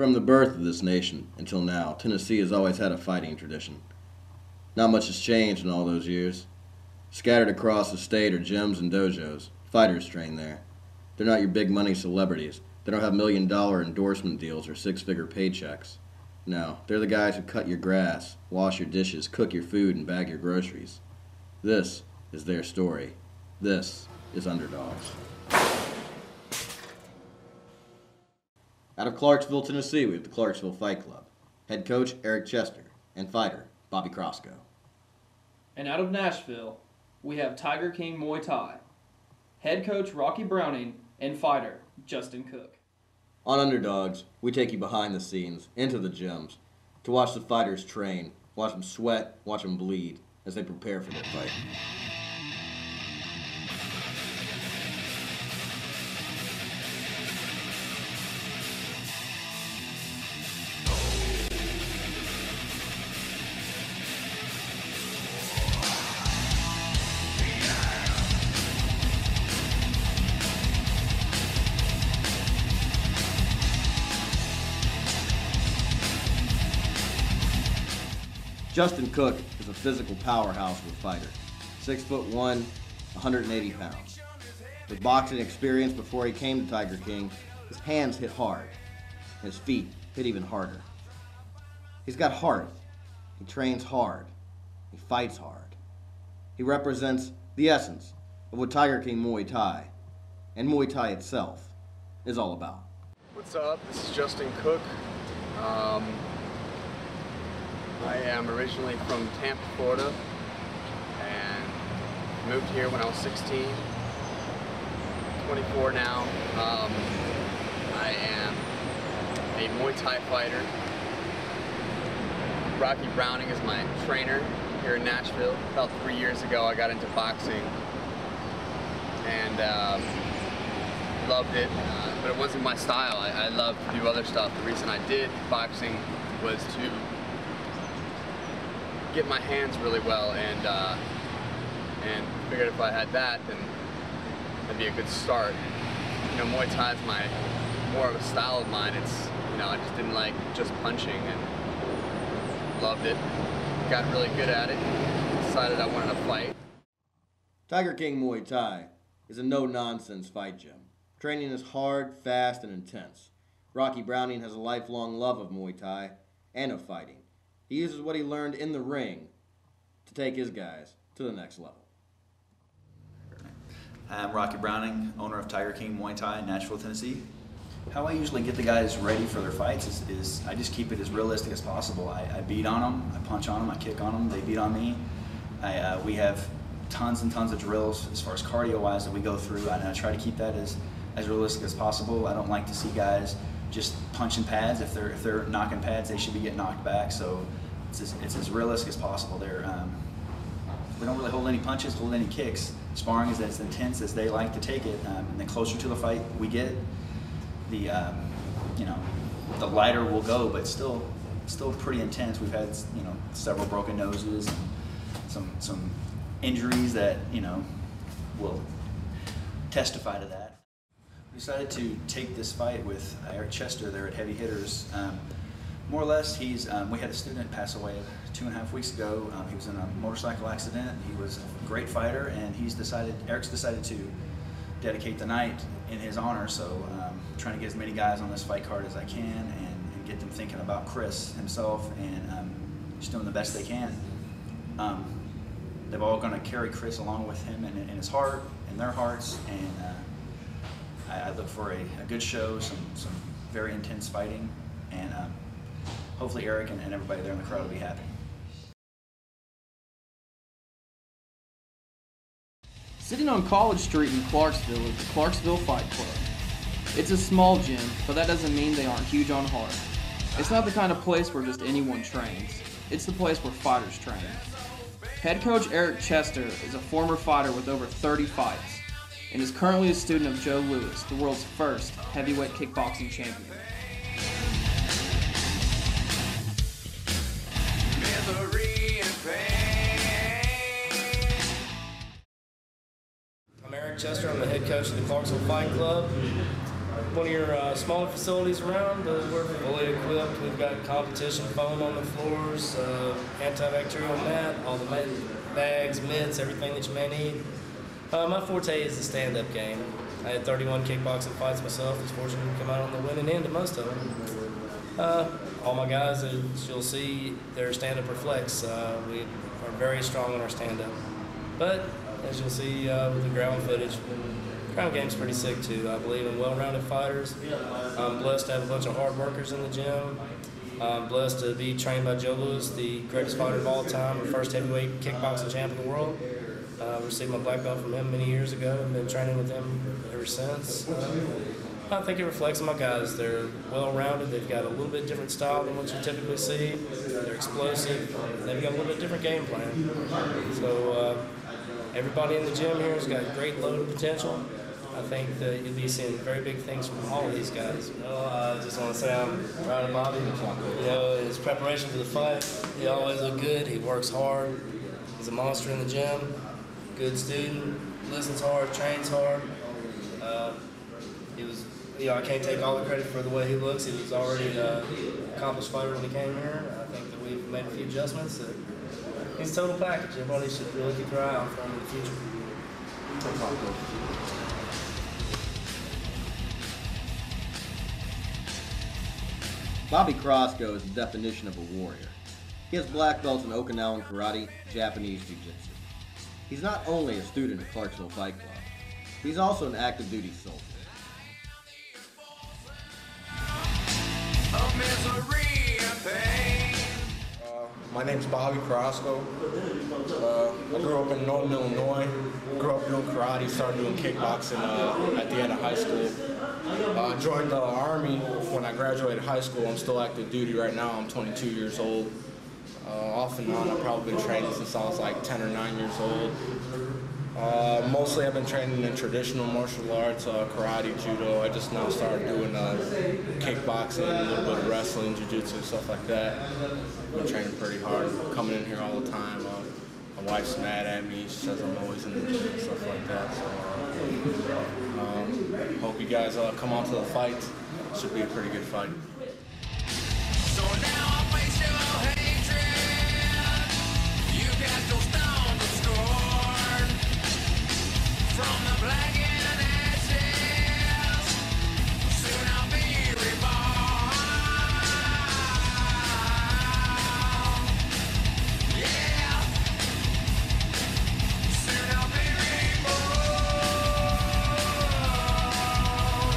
From the birth of this nation until now, Tennessee has always had a fighting tradition. Not much has changed in all those years. Scattered across the state are gyms and dojos. Fighters train there. They're not your big money celebrities. They don't have $1 million endorsement deals or six-figure paychecks. No, they're the guys who cut your grass, wash your dishes, cook your food, and bag your groceries. This is their story. This is UnderDogs. Out of Clarksville, Tennessee, we have the Clarksville Fight Club. Head coach Eric Chester and fighter Bobby Carrasco. And out of Nashville, we have Tiger King Muay Thai. Head coach Rocky Browning and fighter Justin Cook. On UnderDogs, we take you behind the scenes, into the gyms, to watch the fighters train, watch them sweat, watch them bleed as they prepare for their fight. Justin Cook is a physical powerhouse of a fighter. 6'1", 180 pounds. With boxing experience before he came to Tiger King, his hands hit hard. His feet hit even harder. He's got heart. He trains hard. He fights hard. He represents the essence of what Tiger King Muay Thai and Muay Thai itself is all about. What's up? This is Justin Cook. I am originally from Tampa, Florida, and moved here when I was 16, 24 now. I am a Muay Thai fighter. Rocky Browning is my trainer here in Nashville. About 3 years ago I got into boxing and loved it, but it wasn't my style. I love to do other stuff. The reason I did boxing was to get my hands really well, and figured if I had that, then that'd be a good start. You know, Muay Thai is more of a style of mine. It's, you know, I just didn't like just punching, and loved it. Got really good at it. Decided I wanted to fight. Tiger King Muay Thai is a no-nonsense fight gym. Training is hard, fast, and intense. Rocky Browning has a lifelong love of Muay Thai and of fighting. He uses what he learned in the ring to take his guys to the next level. I'm Rocky Browning, owner of Tiger King Muay Thai in Nashville, Tennessee. How I usually get the guys ready for their fights is I just keep it as realistic as possible. I beat on them, I punch on them, I kick on them, they beat on me. We have tons and tons of drills as far as cardio-wise that we go through, and I try to keep that as realistic as possible. I don't like to see guys just punching pads. If they're knocking pads, they should be getting knocked back. So it's as realistic as possible. We don't really hold any punches, hold any kicks. Sparring is as intense as they like to take it. And the closer to the fight we get, the lighter we'll go, but still pretty intense. We've had, you know, several broken noses, and some injuries that, you know, will testify to that. We decided to take this fight with Eric Chester there at Heavy Hitters. More or less, we had a student pass away 2.5 weeks ago. He was in a motorcycle accident. He was a great fighter, and Eric's decided to dedicate the night in his honor. So trying to get as many guys on this fight card as I can, and get them thinking about Chris himself, and just doing the best they can. They're all going to carry Chris along with him in his heart, in their hearts, and I look for a good show, some very intense fighting, and hopefully Eric and everybody there in the crowd will be happy. Sitting on College Street in Clarksville is the Clarksville Fight Club. It's a small gym, but that doesn't mean they aren't huge on heart. It's not the kind of place where just anyone trains. It's the place where fighters train. Head coach Eric Chester is a former fighter with over 30 fights, and is currently a student of Joe Louis, the world's first heavyweight kickboxing champion. I'm Eric Chester. I'm the head coach of the Clarksville Fight Club. One of your smaller facilities around. We're fully equipped. We've got competition foam on the floors, antibacterial mat, all the bags, mitts, everything that you may need. My forte is the stand-up game. I had 31 kickboxing fights myself. I was fortunate to come out on the winning end of most of them. All my guys, as you'll see, their stand-up reflects. We are very strong in our stand-up. But as you'll see with the ground footage, ground game's pretty sick too. I believe in well-rounded fighters. I'm blessed to have a bunch of hard workers in the gym. I'm blessed to be trained by Joe Louis, the greatest fighter of all time, the first heavyweight kickboxing champ in the world. Received my black belt from him many years ago and been training with him ever since. I think it reflects on my guys. They're well-rounded. They've got a little bit different style than what you typically see. They're explosive. They've got a little bit different game plan. So everybody in the gym here has got great load of potential. I think that you'll be seeing very big things from all of these guys. I just want to say I'm proud of Bobby. You know, his preparation for the fight, he always looked good. He works hard. He's a monster in the gym. Good student, listens hard, trains hard. He was, you know, I can't take all the credit for the way he looks. He was already an accomplished fighter when he came here. I think that we've made a few adjustments. He's a total package. Everybody should really keep their eye out for him in the future. Bobby Carrasco is the definition of a warrior. He has black belts in Okinawan karate, Japanese jiu-jitsu. He's not only a student at Clarksville Fight Club, he's also an active duty soldier. My name's Bobby Carrasco. I grew up in Northern Illinois. Grew up doing karate, started doing kickboxing at the end of high school. Joined the Army when I graduated high school. I'm still active duty right now. I'm 22 years old. Off and on, I've probably been training since I was like 10 or 9 years old. Mostly I've been training in traditional martial arts, karate, judo. I just now started doing kickboxing, a little bit of wrestling, jiu-jitsu, stuff like that. I've been training pretty hard, coming in here all the time. My wife's mad at me, she says I'm always in the gym and stuff like that. So, hope you guys come out to the fight. Should be a pretty good fight. So now I face your hatred. You got those stones of scorn from the blackened ashes. Soon I'll be reborn. Yeah. Soon I'll be reborn.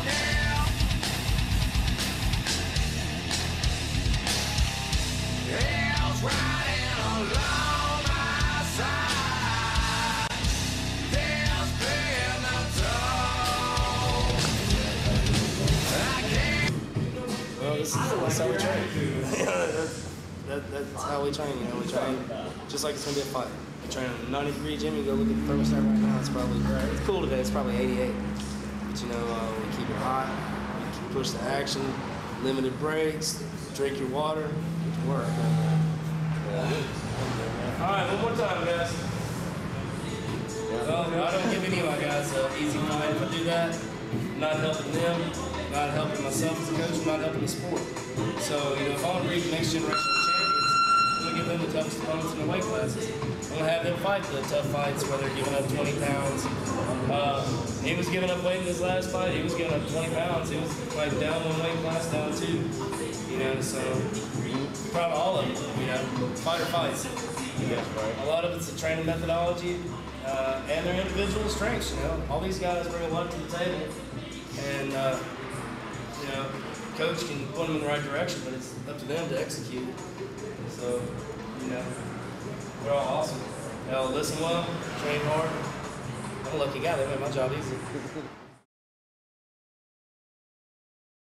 Yeah. Hell's riding along my side. There's been a toll. I can't. Well, that's how we train. That's how we train, you know. We train just like it's going to be a fight. We train in a 90-degree gym. You go look at the thermostat right now. It's probably, it's cool today. It's probably 88. But, you know, we keep it hot. We push the action. Limited breaks. Drink your water. Get to work. All right, one more time, guys. Well, I don't give any of my guys an easy fight if I do that. I'm not helping them, not helping myself as a coach, I'm not helping the sport. So, you know, if I want to breed the next generation of champions, I'm going to give them the toughest opponents in the weight classes. I'm going to have them fight the tough fights where they're giving up 20 pounds. He was giving up weight in his last fight. He was giving up 20 pounds. He was like down one weight class, down two. You know, so proud of all of them, you know, fighter fights. A lot of it's the training methodology and their individual strengths, you know. All these guys bring a lot to the table, and, you know, coach can put them in the right direction, but it's up to them to execute. So, you know, they're all awesome. They all listen well, train hard. I'm a lucky guy, they made my job easy.